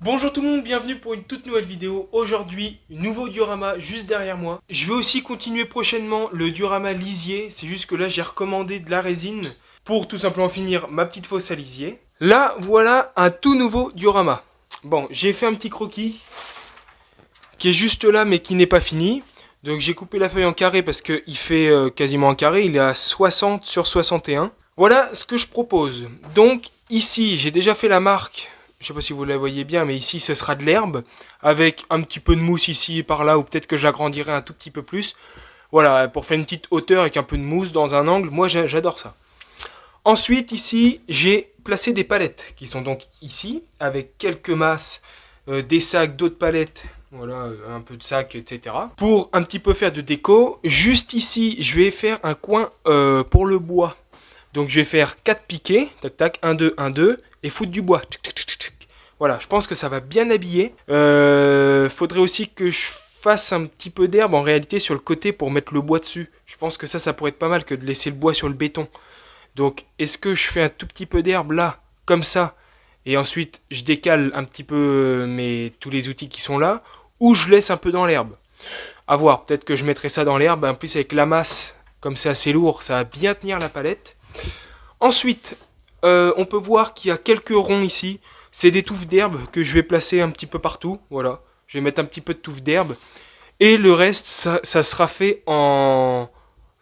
Bonjour tout le monde, bienvenue pour une toute nouvelle vidéo. Aujourd'hui, nouveau diorama juste derrière moi. Je vais aussi continuer prochainement le diorama lisier. C'est juste que là, j'ai recommandé de la résine pour tout simplement finir ma petite fosse à lisier. Là, voilà un tout nouveau diorama. Bon, j'ai fait un petit croquis qui est juste là mais qui n'est pas fini. Donc j'ai coupé la feuille en carré parce qu'il fait quasiment en carré. Il est à 60 sur 61. Voilà ce que je propose. Donc ici, j'ai déjà fait la marque. Je sais pas si vous la voyez bien, mais ici ce sera de l'herbe, avec un petit peu de mousse ici et par là, ou peut-être que j'agrandirai un tout petit peu plus. Voilà, pour faire une petite hauteur avec un peu de mousse dans un angle, moi j'adore ça. Ensuite ici, j'ai placé des palettes, qui sont donc ici, avec quelques masses, des sacs, d'autres palettes, voilà, un peu de sacs, etc. Pour un petit peu faire de déco, juste ici, je vais faire un coin pour le bois. Donc je vais faire 4 piquets, tac tac, 1, 2, 1, 2, et foutre du bois. Voilà, je pense que ça va bien habiller. Faudrait aussi que je fasse un petit peu d'herbe en réalité sur le côté pour mettre le bois dessus. Je pense que ça pourrait être pas mal que de laisser le bois sur le béton. Donc, est-ce que je fais un tout petit peu d'herbe là, comme ça, et ensuite je décale un petit peu tous les outils qui sont là, ou je laisse un peu dans l'herbe? À voir, peut-être que je mettrai ça dans l'herbe, en plus avec la masse, comme c'est assez lourd, ça va bien tenir la palette. Ensuite, on peut voir qu'il y a quelques ronds ici. C'est des touffes d'herbe que je vais placer un petit peu partout. Voilà, je vais mettre un petit peu de touffes d'herbe. Et le reste, ça sera fait en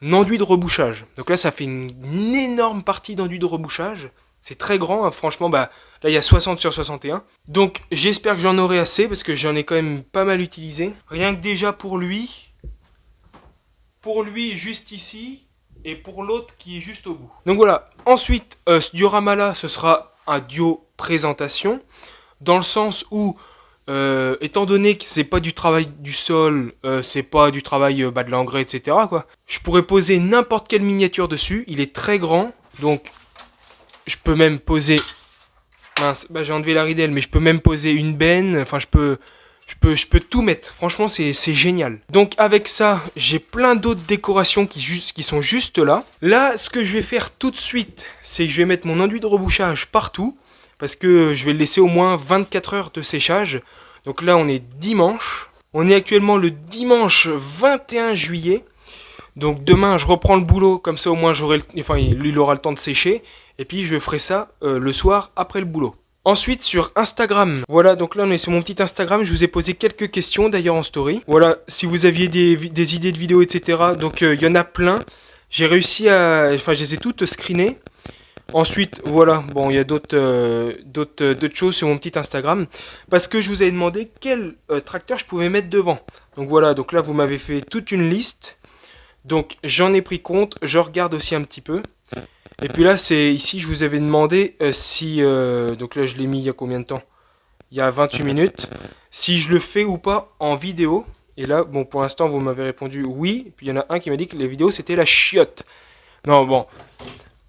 enduit de rebouchage. Donc là, ça fait une énorme partie d'enduit de rebouchage. C'est très grand, hein. Franchement, là, il y a 60 sur 61. Donc, j'espère que j'en aurai assez, parce que j'en ai quand même pas mal utilisé. Rien que déjà pour lui, juste ici, et pour l'autre qui est juste au bout. Donc voilà, ensuite, ce diorama là, ce sera un duo présentation, dans le sens où, étant donné que c'est pas du travail du sol, c'est pas du travail de l'engrais, etc., quoi, je pourrais poser n'importe quelle miniature dessus. Il est très grand, donc je peux même poser, mince, j'ai enlevé la ridelle, mais je peux même poser une benne, enfin je peux tout mettre. Franchement, c'est génial. Donc avec ça, j'ai plein d'autres décorations qui sont juste là. Là, ce que je vais faire tout de suite, c'est que je vais mettre mon enduit de rebouchage partout, parce que je vais le laisser au moins 24 heures de séchage. Donc là, on est dimanche. On est actuellement le dimanche 21 juillet. Donc demain, je reprends le boulot, comme ça au moins lui, il aura le temps de sécher. Et puis je ferai ça le soir après le boulot. Ensuite sur Instagram, voilà, donc là on est sur mon petit Instagram, je vous ai posé quelques questions d'ailleurs en story. Voilà, si vous aviez des idées de vidéos, etc. Donc il y en a plein. J'ai réussi je les ai toutes screenées. Ensuite, voilà, bon, il y a d'autres choses sur mon petit Instagram. Parce que je vous avais demandé quel tracteur je pouvais mettre devant. Donc voilà, donc là vous m'avez fait toute une liste. Donc j'en ai pris compte, je regarde aussi un petit peu. Et puis là, ici, je vous avais demandé si... donc là, je l'ai mis il y a combien de temps? Il y a 28 minutes. Si je le fais ou pas en vidéo. Et là, bon, pour l'instant, vous m'avez répondu oui. Et puis il y en a un qui m'a dit que les vidéos, c'était la chiotte. Non, bon.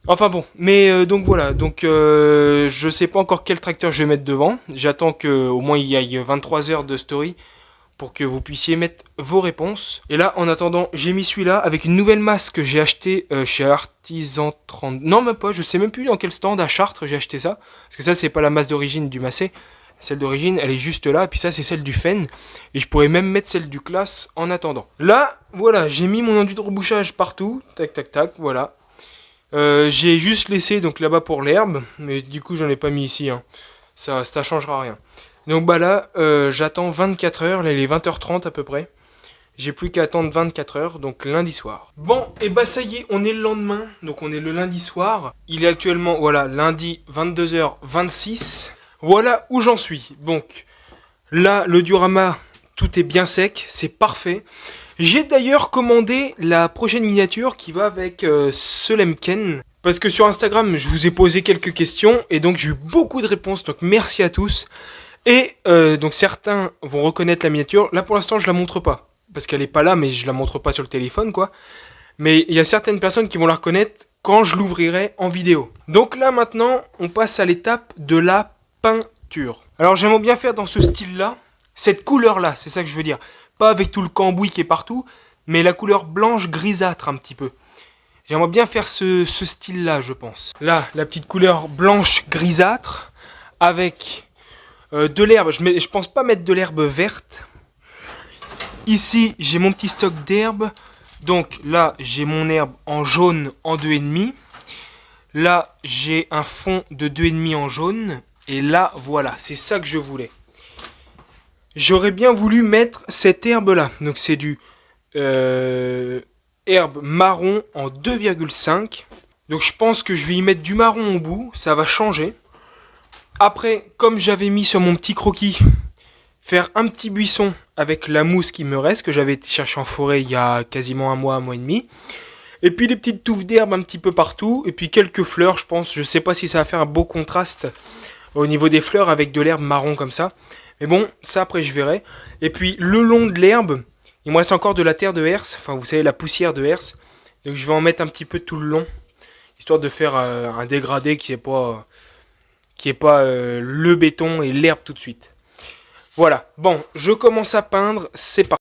Enfin bon. Mais donc voilà. Donc je sais pas encore quel tracteur je vais mettre devant. J'attends qu'au moins il y ait 23 heures de story pour que vous puissiez mettre vos réponses. Et là, en attendant, j'ai mis celui-là avec une nouvelle masse que j'ai acheté chez Artisan 30. Non, même pas, je sais même plus dans quel stand à Chartres j'ai acheté ça. Parce que ça, c'est pas la masse d'origine du Massé. Celle d'origine, elle est juste là. Et puis ça, c'est celle du Fen. Et je pourrais même mettre celle du Classe en attendant. Là, voilà, j'ai mis mon enduit de rebouchage partout. Tac, tac, tac, voilà. J'ai juste laissé donc là-bas pour l'herbe. Mais du coup, j'en ai pas mis ici. Hein. Ça changera rien. Donc là, j'attends 24 heures, là il est 20h30 à peu près. J'ai plus qu'à attendre 24 heures, donc lundi soir. Bon, et ça y est, on est le lendemain, donc on est le lundi soir. Il est actuellement, voilà, lundi 22h26. Voilà où j'en suis. Donc là, le diorama, tout est bien sec, c'est parfait. J'ai d'ailleurs commandé la prochaine miniature qui va avec ce Lemken. Parce que sur Instagram, je vous ai posé quelques questions, et donc j'ai eu beaucoup de réponses, donc merci à tous. Et donc certains vont reconnaître la miniature. Là pour l'instant je la montre pas. Parce qu'elle est pas là mais je la montre pas sur le téléphone quoi. Mais il y a certaines personnes qui vont la reconnaître quand je l'ouvrirai en vidéo. Donc là maintenant on passe à l'étape de la peinture. Alors j'aimerais bien faire dans ce style là. Cette couleur là, c'est ça que je veux dire. Pas avec tout le cambouis qui est partout. Mais la couleur blanche grisâtre un petit peu. J'aimerais bien faire ce style là je pense. Là la petite couleur blanche grisâtre. Avec... De l'herbe, je pense pas mettre de l'herbe verte. Ici, j'ai mon petit stock d'herbe. Donc là, j'ai mon herbe en jaune en 2,5. Là, j'ai un fond de 2,5 en jaune. Et là, voilà, c'est ça que je voulais. J'aurais bien voulu mettre cette herbe-là. Donc c'est du herbe marron en 2,5. Donc je pense que je vais y mettre du marron au bout. Ça va changer. Après, comme j'avais mis sur mon petit croquis, faire un petit buisson avec la mousse qui me reste, que j'avais été chercher en forêt il y a quasiment un mois et demi. Et puis les petites touffes d'herbe un petit peu partout. Et puis quelques fleurs, je pense. Je sais pas si ça va faire un beau contraste au niveau des fleurs avec de l'herbe marron comme ça. Mais bon, ça après je verrai. Et puis le long de l'herbe, il me reste encore de la terre de herse. Enfin, vous savez, la poussière de herse. Donc je vais en mettre un petit peu tout le long. Histoire de faire un dégradé qui est pas le béton et l'herbe tout de suite. Voilà, bon, je commence à peindre, c'est parti.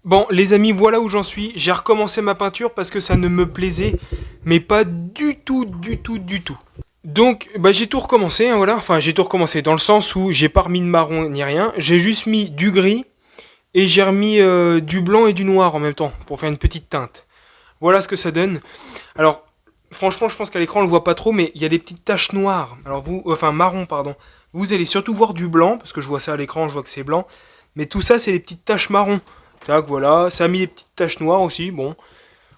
Bon, les amis, voilà où j'en suis. J'ai recommencé ma peinture parce que ça ne me plaisait, mais pas du tout. Donc, bah, j'ai tout recommencé, hein, voilà. Enfin, j'ai tout recommencé dans le sens où j'ai pas remis de marron ni rien. J'ai juste mis du gris et j'ai remis du blanc et du noir en même temps pour faire une petite teinte. Voilà ce que ça donne. Alors, franchement, je pense qu'à l'écran on le voit pas trop, mais il y a des petites taches noires. Alors marron, pardon. Vous allez surtout voir du blanc parce que je vois ça à l'écran, je vois que c'est blanc. Mais tout ça, c'est les petites taches marron. Tac, voilà, ça a mis des petites taches noires aussi, bon.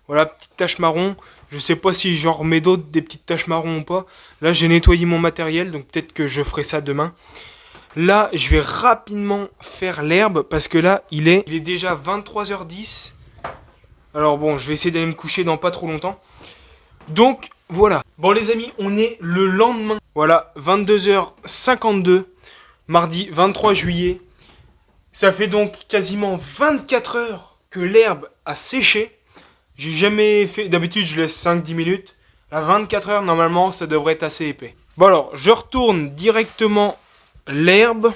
Voilà, petites taches marron. Je sais pas si j'en remets d'autres, des petites taches marron ou pas. Là, j'ai nettoyé mon matériel, donc peut-être que je ferai ça demain. Là, je vais rapidement faire l'herbe, parce que là, il est déjà 23h10. Alors bon, je vais essayer d'aller me coucher dans pas trop longtemps. Donc, voilà. Bon les amis, on est le lendemain. Voilà, 22h52, mardi 23 juillet. Ça fait donc quasiment 24 heures que l'herbe a séché. J'ai jamais fait... D'habitude, je laisse 5-10 minutes. À 24 heures, normalement, ça devrait être assez épais. Bon alors, je retourne directement l'herbe.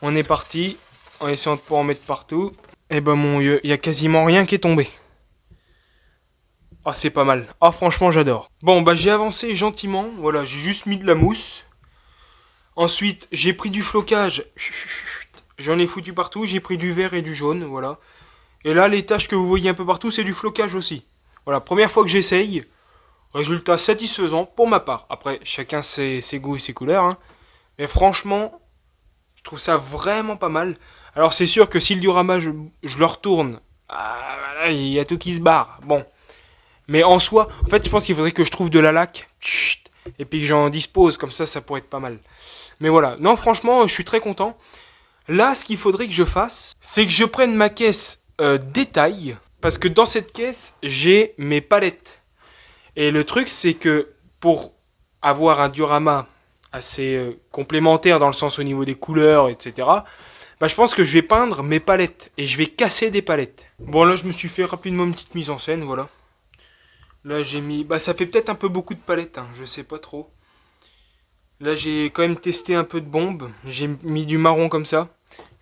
On est parti. En essayant de pas en mettre partout. Et ben mon Dieu, il y a quasiment rien qui est tombé. Ah, c'est pas mal. Ah, franchement, j'adore. Bon, bah j'ai avancé gentiment. Voilà, j'ai juste mis de la mousse. Ensuite, j'ai pris du flocage. J'en ai foutu partout, j'ai pris du vert et du jaune, voilà. Et là, les taches que vous voyez un peu partout, c'est du flocage aussi. Voilà, première fois que j'essaye. Résultat satisfaisant pour ma part. Après, chacun ses goûts et ses couleurs. Hein. Mais franchement, je trouve ça vraiment pas mal. Alors c'est sûr que si le diorama, je le retourne, voilà, il y a tout qui se barre. Bon. Mais en soi, en fait, je pense qu'il faudrait que je trouve de la laque. Et puis que j'en dispose, comme ça pourrait être pas mal. Mais voilà, non, franchement, je suis très content. Là, ce qu'il faudrait que je fasse, c'est que je prenne ma caisse détail. Parce que dans cette caisse, j'ai mes palettes. Et le truc, c'est que pour avoir un diorama assez complémentaire dans le sens au niveau des couleurs, etc., bah, je pense que je vais peindre mes palettes. Et je vais casser des palettes. Bon, là, je me suis fait rapidement une petite mise en scène, voilà. Là, j'ai mis... Bah, ça fait peut-être un peu beaucoup de palettes, hein, je sais pas trop. Là, j'ai quand même testé un peu de bombe. J'ai mis du marron comme ça.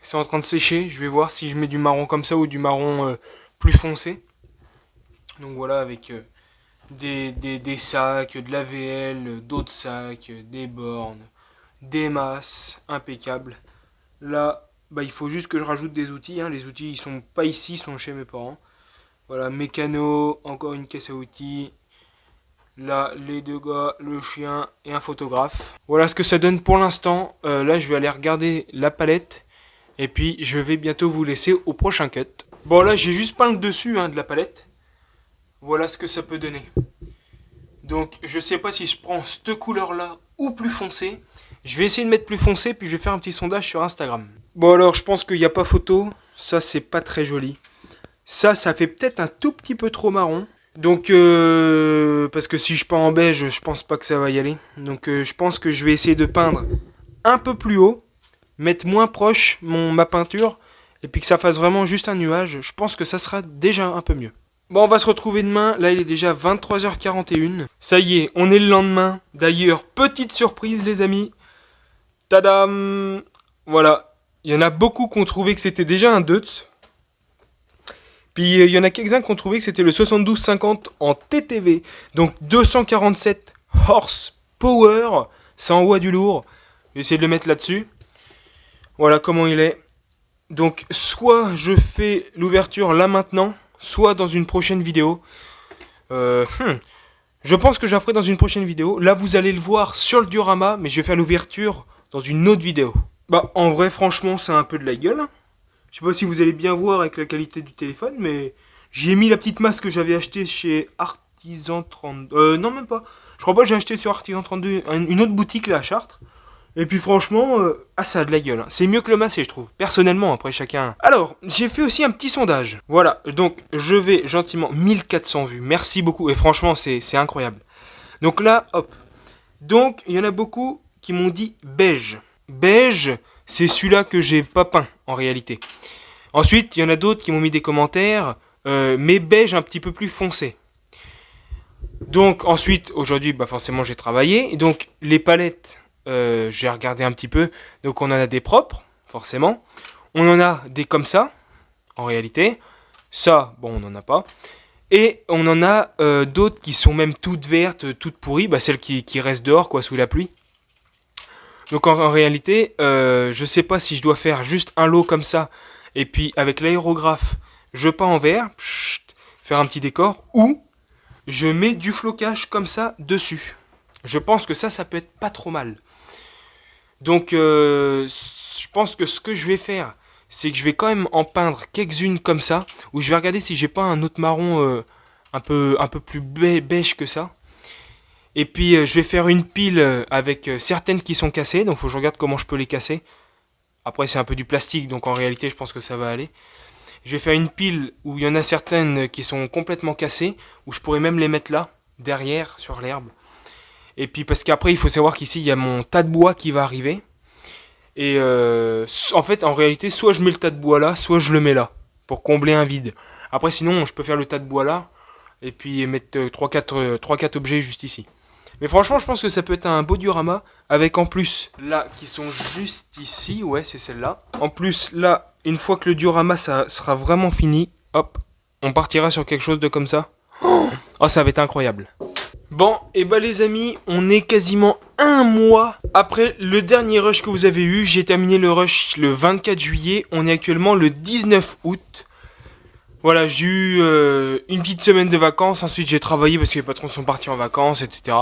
C'est en train de sécher. Je vais voir si je mets du marron comme ça ou du marron plus foncé. Donc voilà, avec des sacs, de l'AVL, d'autres sacs, des bornes, des masses, impeccable. Là, bah, il faut juste que je rajoute des outils. Hein. Les outils, ils sont pas ici, ils sont chez mes parents. Voilà, mécano, encore une caisse à outils. Là, les deux gars, le chien et un photographe. Voilà ce que ça donne pour l'instant. Là, je vais aller regarder la palette. Et puis, je vais bientôt vous laisser au prochain cut. Bon, là, j'ai juste peint le dessus de la palette. Voilà ce que ça peut donner. Donc, je sais pas si je prends cette couleur-là ou plus foncé. Je vais essayer de mettre plus foncé, puis je vais faire un petit sondage sur Instagram. Bon, alors, je pense qu'il n'y a pas photo. Ça, c'est pas très joli. Ça fait peut-être un tout petit peu trop marron. Donc, parce que si je peins en beige, je pense pas que ça va y aller. Donc, je pense que je vais essayer de peindre un peu plus haut, mettre moins proche ma peinture, et puis que ça fasse vraiment juste un nuage. Je pense que ça sera déjà un peu mieux. Bon, on va se retrouver demain. Là, il est déjà 23h41. Ça y est, on est le lendemain. D'ailleurs, petite surprise, les amis. Tadam! Voilà. Il y en a beaucoup qui ont trouvé que c'était déjà un Deutz. Puis il y en a quelques-uns qui ont trouvé que c'était le 7250 en TTV. Donc 247 horsepower. Ça envoie du lourd. Je vais essayer de le mettre là-dessus. Voilà comment il est. Donc soit je fais l'ouverture là maintenant, soit dans une prochaine vidéo. Je pense que je la ferai dans une prochaine vidéo. Là vous allez le voir sur le diorama, mais je vais faire l'ouverture dans une autre vidéo. Bah en vrai franchement c'est un peu de la gueule. Je sais pas si vous allez bien voir avec la qualité du téléphone, mais j'ai mis la petite masse que j'avais achetée chez Artisan 32. Non même pas. Je crois pas que j'ai acheté sur Artisan 32 une autre boutique là à Chartres. Et puis franchement, ça a de la gueule. C'est mieux que le massé, je trouve. Personnellement, après chacun. Alors, j'ai fait aussi un petit sondage. Voilà, donc je vais gentiment 1400 vues. Merci beaucoup. Et franchement, c'est incroyable. Donc là, hop. Donc, il y en a beaucoup qui m'ont dit beige. Beige, c'est celui-là que j'ai pas peint, en réalité. Ensuite, il y en a d'autres qui m'ont mis des commentaires, mais beige un petit peu plus foncé. Donc, ensuite, aujourd'hui, bah forcément, j'ai travaillé. Donc, les palettes... j'ai regardé un petit peu. Donc on en a des propres, forcément. On en a des comme ça, en réalité. Ça, bon, on n'en a pas. Et on en a d'autres qui sont même toutes vertes, toutes pourries. Bah, celles qui restent dehors, quoi, sous la pluie. Donc en réalité, je sais pas si je dois faire juste un lot comme ça. Et puis avec l'aérographe, je peins en vert. Faire un petit décor. Ou je mets du flocage comme ça dessus. Je pense que ça peut être pas trop mal. Donc, je pense que ce que je vais faire, c'est que je vais quand même en peindre quelques-unes comme ça, où je vais regarder si j'ai pas un autre marron un peu plus beige que ça. Et puis, je vais faire une pile avec certaines qui sont cassées, donc faut que je regarde comment je peux les casser. Après, c'est un peu du plastique, donc en réalité, je pense que ça va aller. Je vais faire une pile où il y en a certaines qui sont complètement cassées, où je pourrais même les mettre là, derrière, sur l'herbe. Et puis parce qu'après, il faut savoir qu'ici, il y a mon tas de bois qui va arriver. Et en fait, en réalité, soit je mets le tas de bois là, soit je le mets là, pour combler un vide. Après, sinon, je peux faire le tas de bois là, et puis mettre 3-4 objets juste ici. Mais franchement, je pense que ça peut être un beau diorama, avec en plus, là, qui sont juste ici, ouais, c'est celle-là. En plus, là, une fois que le diorama, ça sera vraiment fini, hop, on partira sur quelque chose de comme ça. Oh, ça va être incroyable. Bon, et bah les amis, on est quasiment un mois après le dernier rush que vous avez eu. J'ai terminé le rush le 24 juillet, on est actuellement le 19 août. Voilà, j'ai eu une petite semaine de vacances, ensuite j'ai travaillé parce que les patrons sont partis en vacances, etc.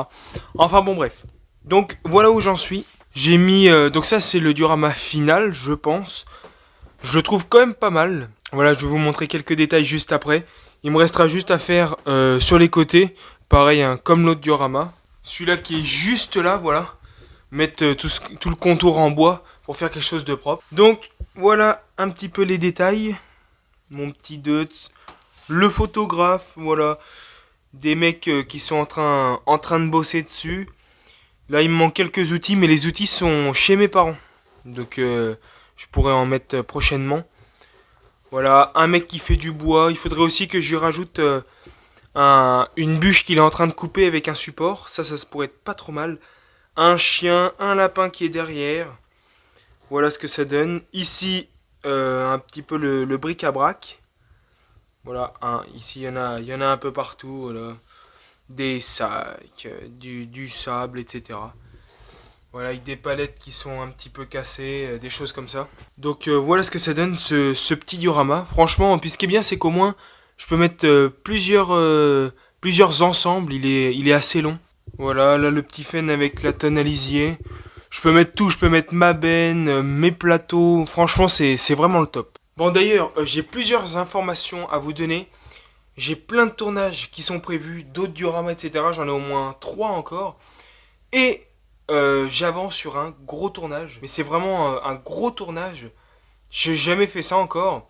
Enfin bon bref. Donc voilà où j'en suis. J'ai mis... donc ça c'est le diorama final, je pense. Je le trouve quand même pas mal. Voilà, je vais vous montrer quelques détails juste après. Il me restera juste à faire sur les côtés. Pareil, hein, comme l'autre diorama. Celui-là qui est juste là, voilà. Mettre tout le contour en bois pour faire quelque chose de propre. Donc, voilà un petit peu les détails. Mon petit Deutz. Le photographe, voilà. Des mecs qui sont en train de bosser dessus. Là, il me manque quelques outils, mais les outils sont chez mes parents. Donc, je pourrais en mettre prochainement. Voilà, un mec qui fait du bois. Il faudrait aussi que je lui rajoute... une bûche qu'il est en train de couper avec un support, ça pourrait être pas trop mal. Un chien, un lapin qui est derrière. Voilà ce que ça donne. Ici, un petit peu le bric-à-brac. Voilà, ici il y en a un peu partout. Voilà. Des sacs, du sable, etc. Voilà, avec des palettes qui sont un petit peu cassées, des choses comme ça. Donc voilà ce que ça donne, ce petit diorama. Franchement, puis ce qui est bien, c'est qu'au moins, je peux mettre plusieurs ensembles, il est assez long. Voilà, là le petit fen avec la tonne à lisier. Je peux mettre tout, je peux mettre ma benne, mes plateaux. Franchement, c'est vraiment le top. Bon d'ailleurs, j'ai plusieurs informations à vous donner. J'ai plein de tournages qui sont prévus, d'autres dioramas, etc. J'en ai au moins 3 encore. Et j'avance sur un gros tournage. Mais c'est vraiment un gros tournage. J'ai jamais fait ça encore.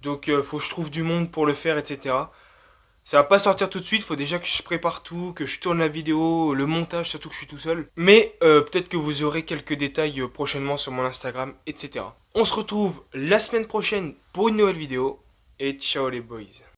Donc faut que je trouve du monde pour le faire, etc. Ça va pas sortir tout de suite, faut déjà que je prépare tout, que je tourne la vidéo, le montage, surtout que je suis tout seul. Mais peut-être que vous aurez quelques détails prochainement sur mon Instagram, etc. On se retrouve la semaine prochaine pour une nouvelle vidéo. Et ciao les boys.